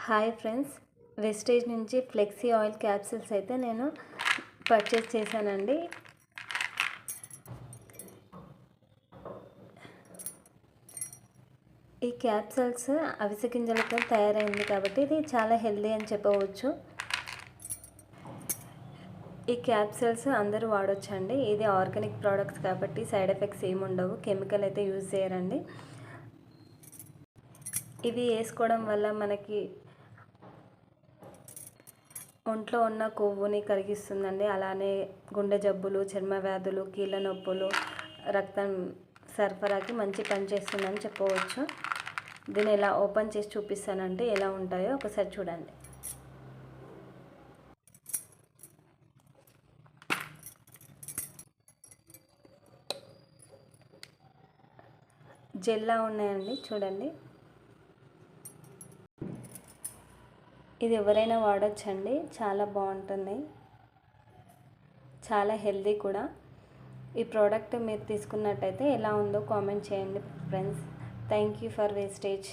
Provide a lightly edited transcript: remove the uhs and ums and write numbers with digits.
Hi friends, wastage నుంచి flexi oil capsules అయితే నేను పర్చేస్ చేశానండి. ఈ క్యాప్సిల్స్ అవిసె గింజలతో తయారైంది కాబట్టి ఇది చాలా హెల్దీ అని చెప్పవచ్చు. ఈ క్యాప్సిల్స్ అందరూ వాడొచ్చండి. ఇది ఆర్గానిక్ ప్రోడక్ట్స్ కాబట్టి సైడ్ ఎఫెక్ట్స్ ఏమి ఉండవు, కెమికల్ అయితే యూజ్ చేయరండి. ఇవి వేసుకోవడం వల్ల మనకి ఒంట్లో ఉన్న కొవ్వుని కరిగిస్తుందండి. అలానే గుండె జబ్బులు, చర్మ వ్యాధులు, కీళ్ళ నొప్పులు, రక్తం సరఫరాకి మంచి పని చేస్తుందని చెప్పవచ్చు. దీన్ని ఎలా ఓపెన్ చేసి చూపిస్తానంటే ఎలా ఉంటాయో ఒకసారి చూడండి. జెల్లా ఉన్నాయండి, చూడండి. ఇది ఎవరైనా వాడొచ్చండి, చాలా బాగుంటుంది, చాలా హెల్దీ కూడా. ఈ ప్రోడక్ట్ మీరు తీసుకున్నట్టయితే ఎలా ఉందో కామెంట్ చేయండి friends. Thank you for wastage.